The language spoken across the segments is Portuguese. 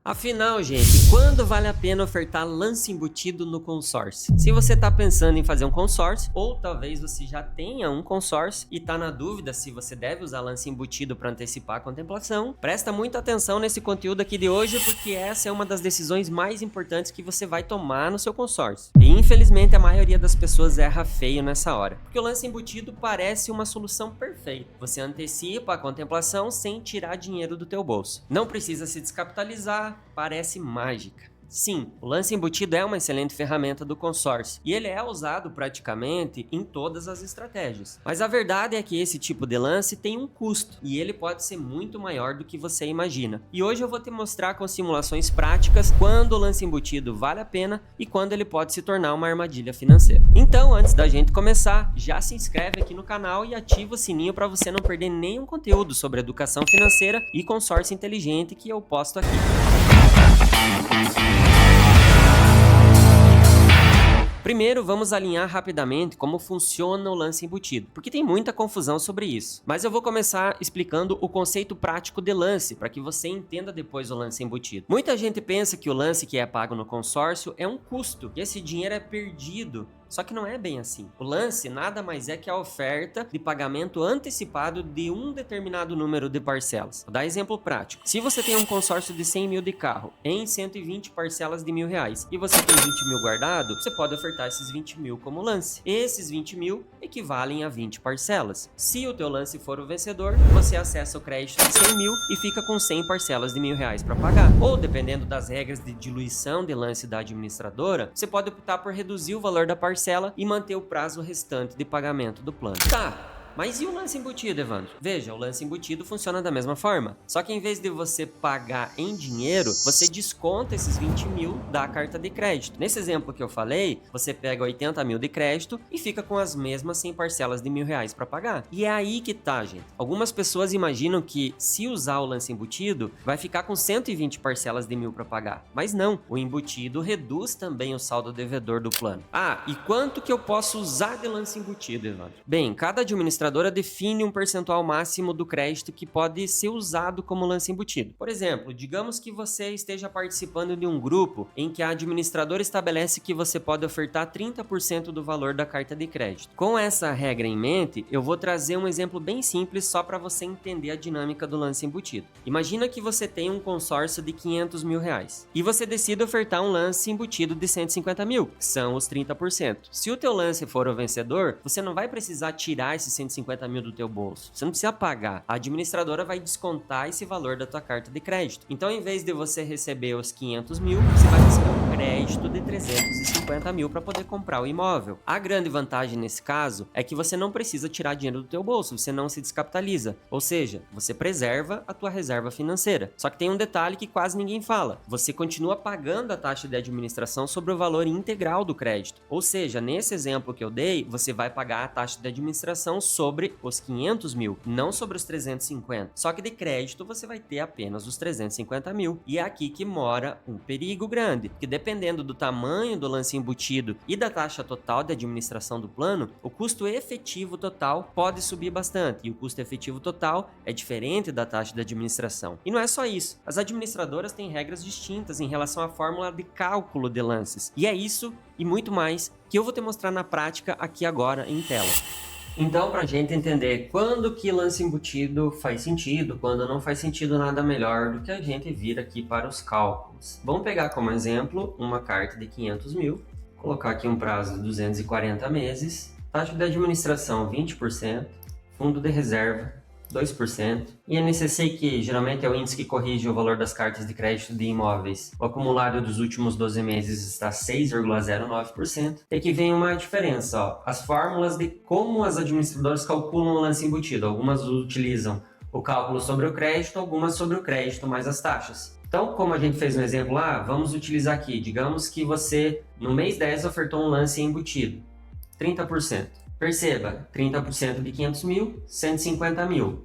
Afinal, gente, quando vale a pena ofertar lance embutido no consórcio? Se você está pensando em fazer um consórcio, ou talvez você já tenha um consórcio e está na dúvida se você deve usar lance embutido para antecipar a contemplação, presta muita atenção nesse conteúdo aqui de hoje, porque essa é uma das decisões mais importantes que você vai tomar no seu consórcio. E infelizmente a maioria das pessoas erra feio nessa hora, porque o lance embutido parece uma solução perfeita. Você antecipa a contemplação sem tirar dinheiro do teu bolso. Não precisa se descapitalizar, parece mágica. Sim, o lance embutido é uma excelente ferramenta do consórcio e ele é usado praticamente em todas as estratégias. Mas a verdade é que esse tipo de lance tem um custo e ele pode ser muito maior do que você imagina. E hoje eu vou te mostrar com simulações práticas quando o lance embutido vale a pena e quando ele pode se tornar uma armadilha financeira. Então, antes da gente começar, já se inscreve aqui no canal e ativa o sininho para você não perder nenhum conteúdo sobre educação financeira e consórcio inteligente que eu posto aqui. Primeiro, vamos alinhar rapidamente como funciona o lance embutido, porque tem muita confusão sobre isso. Mas eu vou começar explicando o conceito prático de lance, para que você entenda depois o lance embutido. Muita gente pensa que o lance que é pago no consórcio é um custo, que esse dinheiro é perdido. Só que não é bem assim. O lance nada mais é que a oferta de pagamento antecipado de um determinado número de parcelas. Vou dar exemplo prático. Se você tem um consórcio de 100 mil de carro em 120 parcelas de R$1.000 e você tem 20 mil guardado, você pode ofertar esses 20 mil como lance. Esses 20 mil equivalem a 20 parcelas. Se o teu lance for o vencedor, você acessa o crédito de 100 mil e fica com 100 parcelas de R$1.000 para pagar. Ou dependendo das regras de diluição de lance da administradora, você pode optar por reduzir o valor da parcela e manter o prazo restante de pagamento do plano. Tá, mas e o lance embutido, Evandro? Veja, o lance embutido funciona da mesma forma. Só que em vez de você pagar em dinheiro, você desconta esses 20 mil da carta de crédito. Nesse exemplo que eu falei, você pega 80 mil de crédito e fica com as mesmas 100 parcelas de R$1.000 para pagar. E é aí que tá, gente. Algumas pessoas imaginam que se usar o lance embutido, vai ficar com 120 parcelas de R$1.000 para pagar. Mas não, o embutido reduz também o saldo devedor do plano. Ah, e quanto que eu posso usar de lance embutido, Evandro? Bem, cada administradora define um percentual máximo do crédito que pode ser usado como lance embutido. Por exemplo, digamos que você esteja participando de um grupo em que a administradora estabelece que você pode ofertar 30% do valor da carta de crédito. Com essa regra em mente, eu vou trazer um exemplo bem simples só para você entender a dinâmica do lance embutido. Imagina que você tem um consórcio de R$500 mil e você decide ofertar um lance embutido de 150 mil, que são os 30%. Se o teu lance for o vencedor, você não vai precisar tirar esses 150 mil do teu bolso. Você não precisa pagar. A administradora vai descontar esse valor da tua carta de crédito. Então, em vez de você receber os 500 mil, você vai receber um crédito de 350 mil para poder comprar o imóvel. A grande vantagem nesse caso é que você não precisa tirar dinheiro do teu bolso, você não se descapitaliza. Ou seja, você preserva a tua reserva financeira. Só que tem um detalhe que quase ninguém fala. Você continua pagando a taxa de administração sobre o valor integral do crédito. Ou seja, nesse exemplo que eu dei, você vai pagar a taxa de administração sobre os 500 mil, não sobre os 350. Só que de crédito você vai ter apenas os 350 mil. E é aqui que mora um perigo grande, porque dependendo do tamanho do lance embutido e da taxa total de administração do plano, o custo efetivo total pode subir bastante. E o custo efetivo total é diferente da taxa de administração. E não é só isso. As administradoras têm regras distintas em relação à fórmula de cálculo de lances. E é isso e muito mais que eu vou te mostrar na prática aqui agora em tela. Então, para a gente entender quando que lance embutido faz sentido, quando não faz sentido, nada melhor do que a gente vir aqui para os cálculos. Vamos pegar como exemplo uma carta de 500 mil, colocar aqui um prazo de 240 meses, taxa de administração 20%, fundo de reserva 2%, INCC, que geralmente é o índice que corrige o valor das cartas de crédito de imóveis. O acumulado dos últimos 12 meses está 6,09%. E aqui vem uma diferença, ó. As fórmulas de como as administradoras calculam o lance embutido. Algumas utilizam o cálculo sobre o crédito, algumas sobre o crédito mais as taxas. Então, como a gente fez no exemplo lá, vamos utilizar aqui. Digamos que você, no mês 10, ofertou um lance embutido, 30%. Perceba, 30% de 500 mil, 150 mil.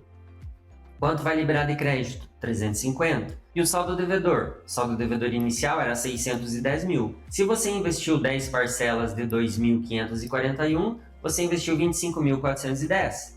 Quanto vai liberar de crédito? 350. E o saldo devedor? O saldo devedor inicial era 610 mil. Se você investiu 10 parcelas de 2.541, você investiu 25.410.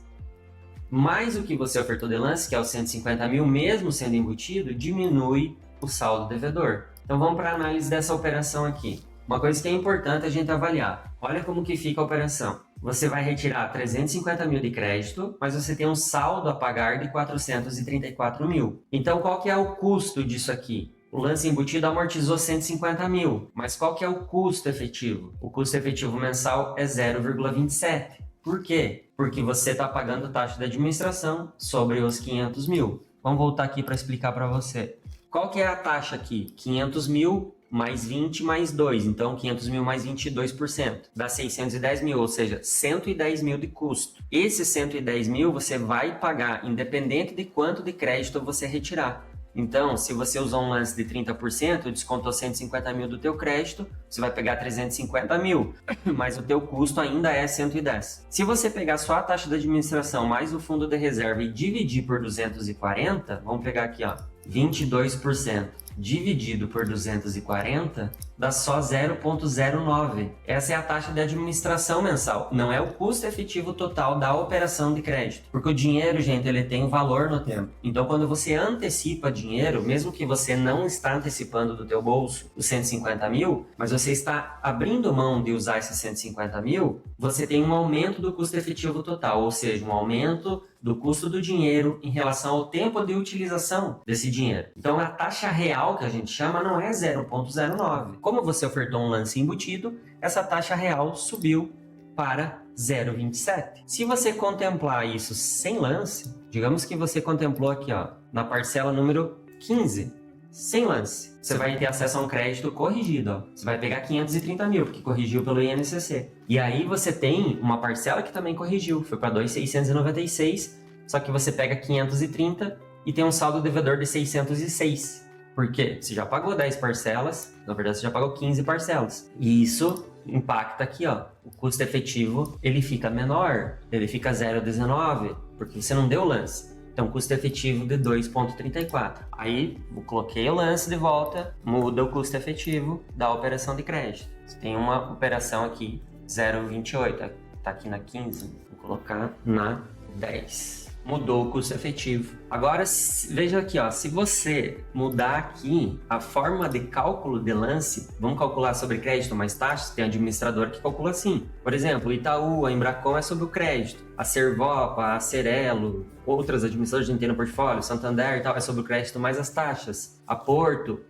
Mais o que você ofertou de lance, que é os 150 mil, mesmo sendo embutido, diminui o saldo devedor. Então vamos para a análise dessa operação aqui. Uma coisa que é importante a gente avaliar. Olha como que fica a operação. Você vai retirar 350 mil de crédito, mas você tem um saldo a pagar de 434 mil. Então qual que é o custo disso aqui? O lance embutido amortizou 150 mil, mas qual que é o custo efetivo? O custo efetivo mensal é 0,27. Por quê? Porque você está pagando taxa de administração sobre os 500 mil. Vamos voltar aqui para explicar para você. Qual que é a taxa aqui? 500 mil mais 20 mais 2. Então, 500 mil mais 22%. Dá 610 mil, ou seja, 110 mil de custo. Esse 110 mil você vai pagar independente de quanto de crédito você retirar. Então, se você usou um lance de 30%, descontou 150 mil do teu crédito, você vai pegar 350 mil, mas o teu custo ainda é 110. Se você pegar só a taxa de administração mais o fundo de reserva e dividir por 240, vamos pegar aqui, ó, 22%. Dividido por 240, dá só 0,09. Essa é a taxa de administração mensal, não é o custo efetivo total da operação de crédito. Porque o dinheiro, gente, ele tem um valor no tempo. Então, quando você antecipa dinheiro, mesmo que você não está antecipando do teu bolso os 150 mil, mas você está abrindo mão de usar esses 150 mil, você tem um aumento do custo efetivo total, ou seja, um aumento do custo do dinheiro em relação ao tempo de utilização desse dinheiro. Então, a taxa real que a gente chama não é 0,09. Como você ofertou um lance embutido, essa taxa real subiu para 0,27. Se você contemplar isso sem lance, digamos que você contemplou aqui, ó, na parcela número 15, sem lance, você vai ter acesso a um crédito corrigido, ó. Você vai pegar 530 mil, porque corrigiu pelo INCC. E aí você tem uma parcela que também corrigiu, foi para 2.696, só que você pega 530 e tem um saldo devedor de 606. Por quê? Você já pagou 10 parcelas, na verdade você já pagou 15 parcelas. E isso impacta aqui, ó. O custo efetivo, ele fica menor, ele fica 0,19, porque você não deu lance. Então, custo efetivo de 2,34. Aí, eu coloquei o lance de volta, muda o custo efetivo da operação de crédito. Você tem uma operação aqui, 0,28. Tá aqui na 15, vou colocar na 10. Mudou o custo efetivo. Agora, veja aqui, ó, se você mudar aqui a forma de cálculo de lance, vamos calcular sobre crédito mais taxas, tem administrador que calcula assim. Por exemplo, o Itaú, a Embracon é sobre o crédito, a Servopa, a Cerelo, outras administradoras de no portfólio, Santander e tal, é sobre o crédito mais as taxas. A Porto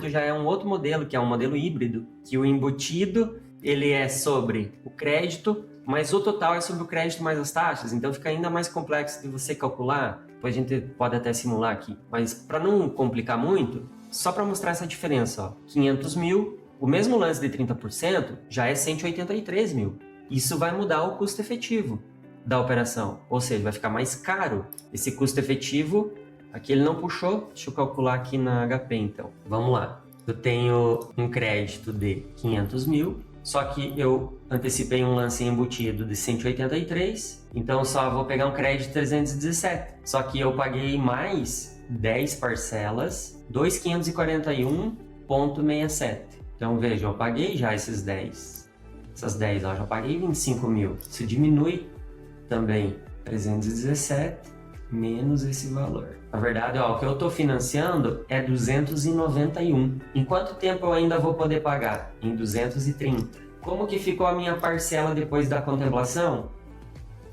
já é um outro modelo, que é um modelo híbrido, que o embutido, ele é sobre o crédito, mas o total é sobre o crédito mais as taxas, então fica ainda mais complexo de você calcular. Depois a gente pode até simular aqui, mas para não complicar muito, só para mostrar essa diferença, ó, 500 mil, o mesmo lance de 30% já é 183 mil. Isso vai mudar o custo efetivo da operação, ou seja, vai ficar mais caro. Esse custo efetivo, aqui ele não puxou, deixa eu calcular aqui na HP então. Vamos lá, eu tenho um crédito de 500 mil, só que eu antecipei um lance embutido de 183, então só vou pegar um crédito de 317. Só que eu paguei mais 10 parcelas, 2.541,67. Então veja, eu paguei já esses 10. Essas 10, ó, já paguei 25 mil. Isso diminui também 317 menos esse valor. Na verdade, ó, o que eu estou financiando é 291. Em quanto tempo eu ainda vou poder pagar? Em 230. Como que ficou a minha parcela depois da contemplação?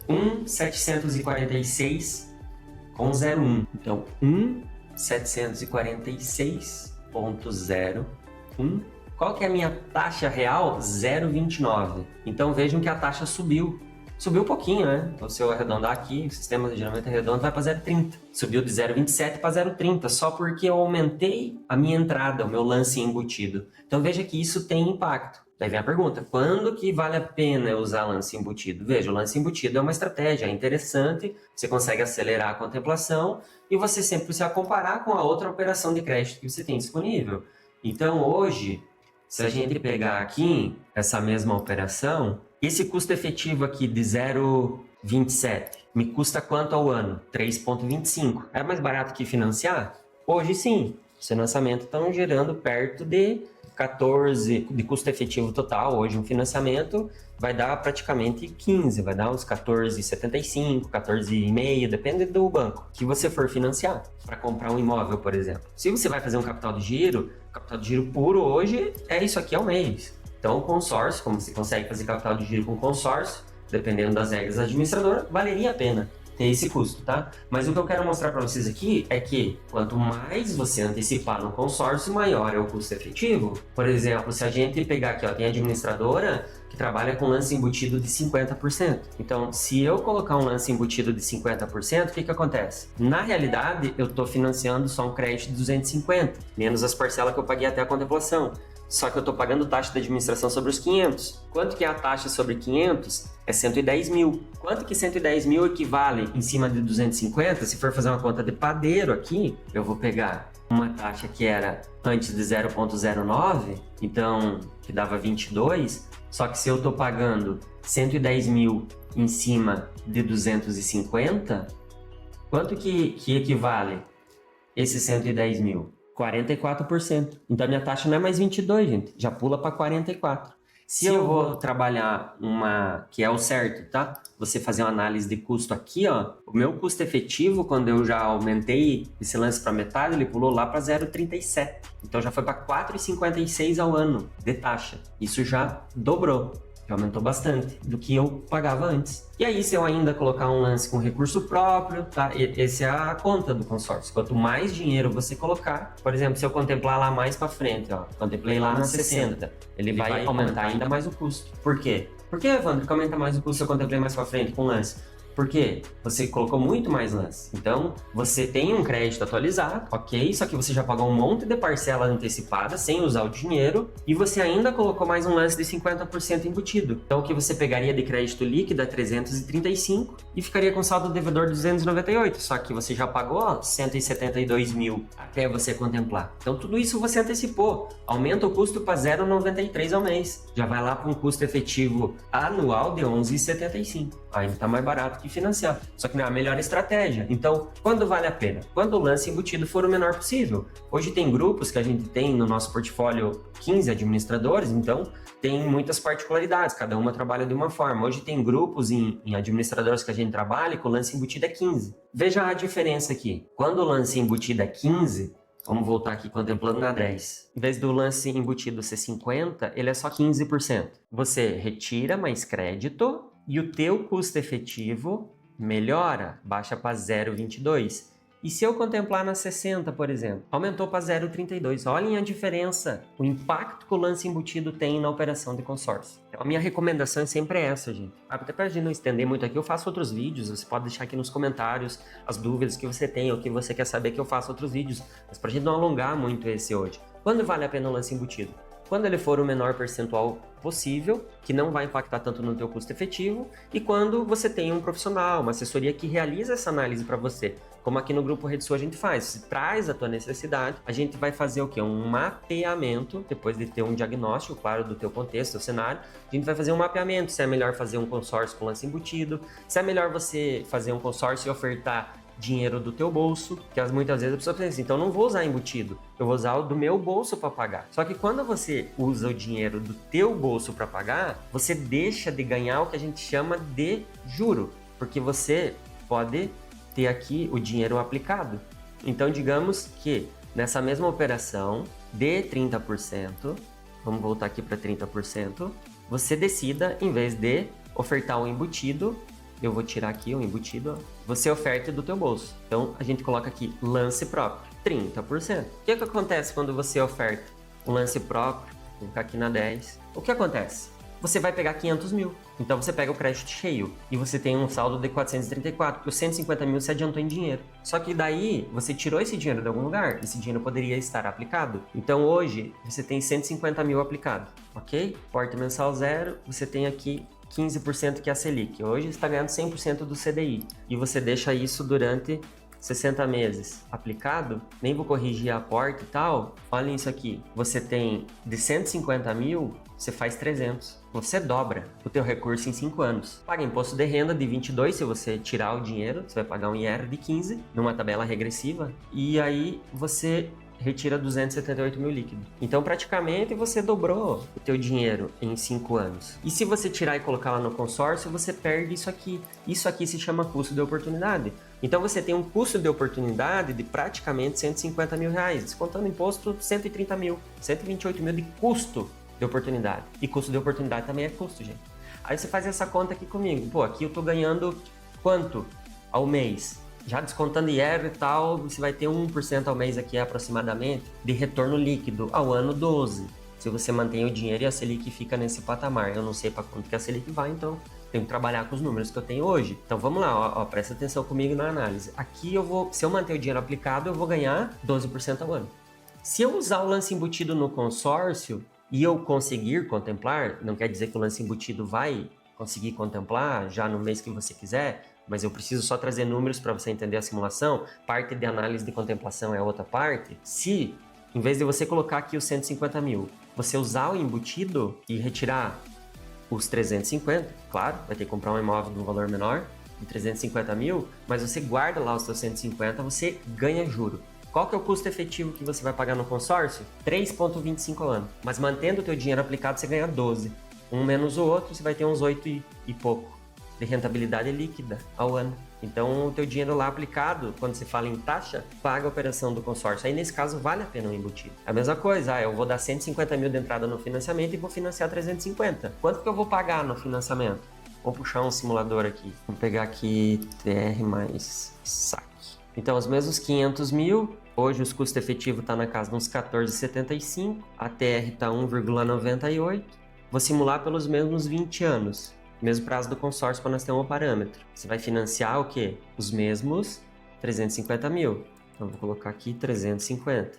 1.746,01. Então, 1.746,01. Qual que é a minha taxa real? 0,29. Então, vejam que a taxa subiu. Subiu um pouquinho, né? Então, se eu arredondar aqui, o sistema geralmente arredondo vai para 0,30. Subiu de 0,27 para 0,30, só porque eu aumentei a minha entrada, o meu lance embutido. Então, veja que isso tem impacto. Daí vem a pergunta, quando que vale a pena eu usar lance embutido? Veja, o lance embutido é uma estratégia, é interessante, você consegue acelerar a contemplação e você sempre precisa comparar com a outra operação de crédito que você tem disponível. Então, hoje, se a gente pegar aqui essa mesma operação, esse custo efetivo aqui de 0,27 me custa quanto ao ano? 3,25. É mais barato que financiar? Hoje sim. Os financiamentos estão gerando perto de 14 de custo efetivo total. Hoje um financiamento vai dar praticamente 15, vai dar uns 14,75, 14,5, depende do banco que você for financiar para comprar um imóvel, por exemplo. Se você vai fazer um capital de giro puro hoje é isso aqui ao mês. Então, o consórcio, como você consegue fazer capital de giro com consórcio, dependendo das regras da administradora, valeria a pena ter esse custo, tá? Mas o que eu quero mostrar para vocês aqui é que quanto mais você antecipar no consórcio, maior é o custo efetivo. Por exemplo, se a gente pegar aqui, ó, tem administradora que trabalha com lance embutido de 50%. Então, se eu colocar um lance embutido de 50%, o que acontece? Na realidade, eu estou financiando só um crédito de 250, menos as parcelas que eu paguei até a contemplação. Só que eu estou pagando taxa de administração sobre os 500. Quanto que é a taxa sobre 500? É 110 mil. Quanto que 110 mil equivale em cima de 250? Se for fazer uma conta de padeiro aqui, eu vou pegar uma taxa que era antes de 0,09, então que dava 22, só que se eu estou pagando 110 mil em cima de 250, quanto que equivale esse 110 mil? 44%. Então, a minha taxa não é mais 22, gente. Já pula para 44. Se eu vou trabalhar que é o certo, tá? Você fazer uma análise de custo aqui, ó. O meu custo efetivo, quando eu já aumentei esse lance para metade, ele pulou lá para 0,37. Então, já foi para 4,56 ao ano de taxa. Isso já dobrou. Já aumentou bastante do que eu pagava antes. E aí, se eu ainda colocar um lance com recurso próprio, tá? Essa é a conta do consórcio. Quanto mais dinheiro você colocar, por exemplo, se eu contemplar lá mais para frente, ó, contemplei lá na 60, ele vai aumentar ainda mais o custo. Por quê? Por que, Evandro, que aumenta mais o custo se eu contemplei mais para frente com lance? Porque você colocou muito mais lance. Então, você tem um crédito atualizado, ok? Só que você já pagou um monte de parcela antecipada sem usar o dinheiro e você ainda colocou mais um lance de 50% embutido. Então, o que você pegaria de crédito líquido é 335 e ficaria com saldo devedor 298. Só que você já pagou 172 mil até você contemplar. Então, tudo isso você antecipou. Aumenta o custo para 0,93 ao mês. Já vai lá para um custo efetivo anual de 11,75. Ainda está mais barato que financiar. Só que não é a melhor estratégia. Então, quando vale a pena? Quando o lance embutido for o menor possível. Hoje tem grupos que a gente tem no nosso portfólio 15 administradores, então tem muitas particularidades, cada uma trabalha de uma forma. Hoje tem grupos em administradores que a gente trabalha que o lance embutido é 15. Veja a diferença aqui. Quando o lance embutido é 15, vamos voltar aqui contemplando na 10. Em vez do lance embutido ser 50, ele é só 15%. Você retira mais crédito e o teu custo efetivo melhora, baixa para 0,22. E se eu contemplar na 60, por exemplo, aumentou para 0,32. Olhem a diferença, o impacto que o lance embutido tem na operação de consórcio. Então, a minha recomendação é sempre essa, gente. Até para a gente não estender muito aqui, eu faço outros vídeos. Você pode deixar aqui nos comentários as dúvidas que você tem ou que você quer saber que eu faça outros vídeos. Mas para a gente não alongar muito esse hoje. Quando vale a pena o lance embutido? Quando ele for o menor percentual possível, que não vai impactar tanto no teu custo efetivo, e quando você tem um profissional, uma assessoria que realiza essa análise para você. Como aqui no Grupo RedSul a gente faz, se traz a tua necessidade, a gente vai fazer o quê? Um mapeamento, depois de ter um diagnóstico, claro, do teu contexto, do cenário, a gente vai fazer um mapeamento, se é melhor fazer um consórcio com lance embutido, se é melhor você fazer um consórcio e ofertar dinheiro do teu bolso, que muitas vezes a pessoa pensa assim, então não vou usar embutido, eu vou usar o do meu bolso para pagar. Só que quando você usa o dinheiro do teu bolso para pagar, você deixa de ganhar o que a gente chama de juro, porque você pode ter aqui o dinheiro aplicado. Então, digamos que nessa mesma operação de 30%, vamos voltar aqui para 30%, você decida, em vez de ofertar um embutido, eu vou tirar aqui o embutido, você oferta do teu bolso. Então, a gente coloca aqui lance próprio, 30%. O que acontece quando você oferta um lance próprio? Vou colocar aqui na 10. O que acontece? Você vai pegar 500 mil. Então, você pega o crédito cheio e você tem um saldo de 434, porque os 150 mil você adiantou em dinheiro. Só que daí, você tirou esse dinheiro de algum lugar, esse dinheiro poderia estar aplicado. Então, hoje, você tem 150 mil aplicado, ok? Porte mensal zero, você tem aqui 15% que é a Selic. Hoje você está ganhando 100% do CDI e você deixa isso durante 60 meses aplicado. Nem vou corrigir a aporte e tal. Olhem isso aqui. Você tem de 150 mil, você faz 300. Você dobra o teu recurso em 5 anos. Paga imposto de renda de 22 se você tirar o dinheiro. Você vai pagar um IR de 15 numa tabela regressiva. E aí você retira 278 mil líquido. Então, praticamente, você dobrou o teu dinheiro em 5 anos. E se você tirar e colocar lá no consórcio, você perde isso aqui. Isso aqui se chama custo de oportunidade. Então, você tem um custo de oportunidade de praticamente 150 mil reais. Descontando imposto, 130 mil. 128 mil de custo de oportunidade. E custo de oportunidade também é custo, gente. Aí você faz essa conta aqui comigo. Pô, aqui eu tô ganhando quanto ao mês? Já descontando IR e tal, você vai ter 1% ao mês aqui aproximadamente de retorno líquido ao ano 12. Se você mantém o dinheiro e a Selic fica nesse patamar. Eu não sei para quanto que a Selic vai, então tenho que trabalhar com os números que eu tenho hoje. Então vamos lá, ó, presta atenção comigo na análise. Aqui se eu manter o dinheiro aplicado, eu vou ganhar 12% ao ano. Se eu usar o lance embutido no consórcio e eu conseguir contemplar, não quer dizer que o lance embutido vai conseguir contemplar já no mês que você quiser, mas eu preciso só trazer números para você entender a simulação. Parte de análise de contemplação é outra parte. Se, em vez de você colocar aqui os 150 mil, você usar o embutido e retirar os 350, claro, vai ter que comprar um imóvel de um valor menor, de 350 mil, mas você guarda lá os seus 150, você ganha juro. Qual que é o custo efetivo que você vai pagar no consórcio? 3,25 ao ano. Mas mantendo o teu dinheiro aplicado, você ganha 12. Um menos o outro, você vai ter uns 8 e pouco de rentabilidade líquida ao ano. Então, o teu dinheiro lá aplicado, quando se fala em taxa, paga a operação do consórcio. Aí, nesse caso, vale a pena o embutido. A mesma coisa, eu vou dar 150 mil de entrada no financiamento e vou financiar 350. Quanto que eu vou pagar no financiamento? Vou puxar um simulador aqui. Vou pegar aqui TR mais saque. Então, os mesmos 500 mil. Hoje, os custos efetivos estão na casa de uns 14,75. A TR está 1,98. Vou simular pelos mesmos 20 anos. Mesmo prazo do consórcio para nós ter um parâmetro. Você vai financiar o quê? Os mesmos 350 mil. Então, vou colocar aqui 350.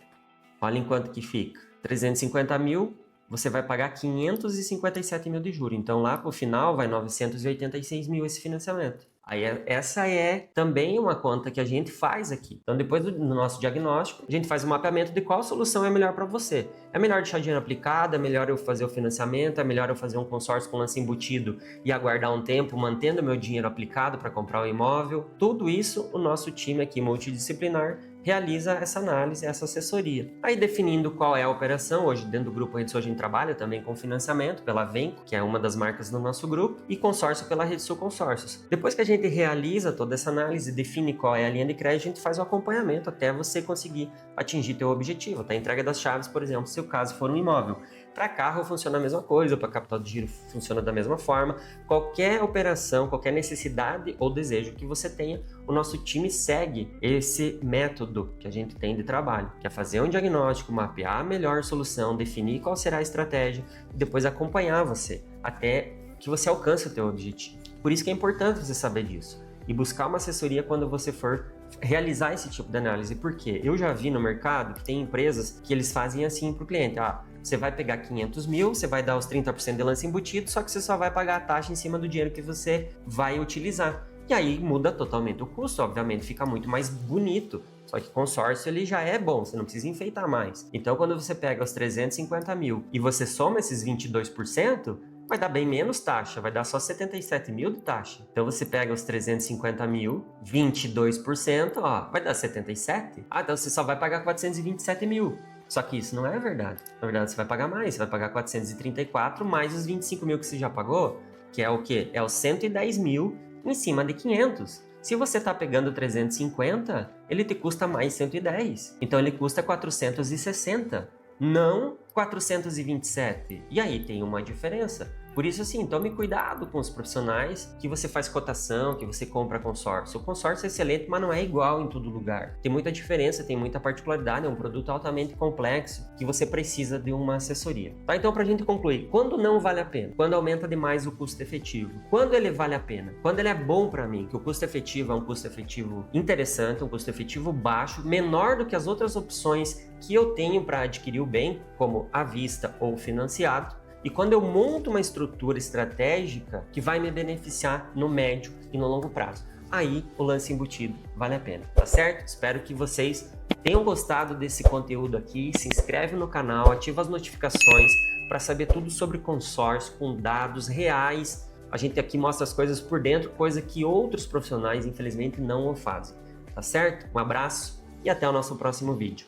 Olha em quanto que fica. 350 mil, você vai pagar 557 mil de juros. Então, lá para o final, vai 986 mil esse financiamento. Aí, essa é também uma conta que a gente faz aqui. Então, depois do nosso diagnóstico, a gente faz um mapeamento de qual solução é melhor para você. É melhor deixar dinheiro aplicado, é melhor eu fazer o financiamento, é melhor eu fazer um consórcio com lance embutido e aguardar um tempo, mantendo meu dinheiro aplicado para comprar um imóvel. Tudo isso, o nosso time aqui multidisciplinar realiza essa análise, essa assessoria. Aí definindo qual é a operação, hoje dentro do grupo Rede Sul a gente trabalha também com financiamento pela Venco, que é uma das marcas do nosso grupo, e consórcio pela Rede Sul Consórcios. Depois que a gente realiza toda essa análise, define qual é a linha de crédito, a gente faz o acompanhamento até você conseguir atingir teu objetivo, tá? A entrega das chaves, por exemplo, se o caso for um imóvel. Para carro funciona a mesma coisa, para capital de giro funciona da mesma forma. Qualquer operação, qualquer necessidade ou desejo que você tenha, o nosso time segue esse método que a gente tem de trabalho, que é fazer um diagnóstico, mapear a melhor solução, definir qual será a estratégia e depois acompanhar você até que você alcance o teu objetivo. Por isso que é importante você saber disso e buscar uma assessoria quando você for realizar esse tipo de análise. Porque eu já vi no mercado que tem empresas que eles fazem assim para o cliente. Você vai pegar 500 mil, você vai dar os 30% de lance embutido, só que você só vai pagar a taxa em cima do dinheiro que você vai utilizar. E aí muda totalmente o custo, obviamente fica muito mais bonito. Só que consórcio ele já é bom, você não precisa enfeitar mais. Então quando você pega os 350 mil e você soma esses 22%, vai dar bem menos taxa, vai dar só 77 mil de taxa. Então você pega os 350 mil, 22%, vai dar 77. Então você só vai pagar 427 mil. Só que isso não é verdade. Na verdade, você vai pagar mais. Você vai pagar 434 mais os 25 mil que você já pagou, que é o quê? É os 110 mil em cima de 500. Se você está pegando 350, ele te custa mais 110. Então, ele custa 460, não 427. E aí tem uma diferença. Por isso, assim, tome cuidado com os profissionais que você faz cotação, que você compra consórcio. O consórcio é excelente, mas não é igual em todo lugar. Tem muita diferença, tem muita particularidade, é um produto altamente complexo que você precisa de uma assessoria. Tá? Então, pra gente concluir, quando não vale a pena? Quando aumenta demais o custo efetivo? Quando ele vale a pena? Quando ele é bom para mim, que o custo efetivo é um custo efetivo interessante, um custo efetivo baixo, menor do que as outras opções que eu tenho para adquirir o bem, como à vista ou financiado. E quando eu monto uma estrutura estratégica que vai me beneficiar no médio e no longo prazo, aí o lance embutido vale a pena, tá certo? Espero que vocês tenham gostado desse conteúdo aqui. Se inscreve no canal, ativa as notificações para saber tudo sobre consórcio com dados reais. A gente aqui mostra as coisas por dentro, coisa que outros profissionais infelizmente não o fazem, tá certo? Um abraço e até o nosso próximo vídeo.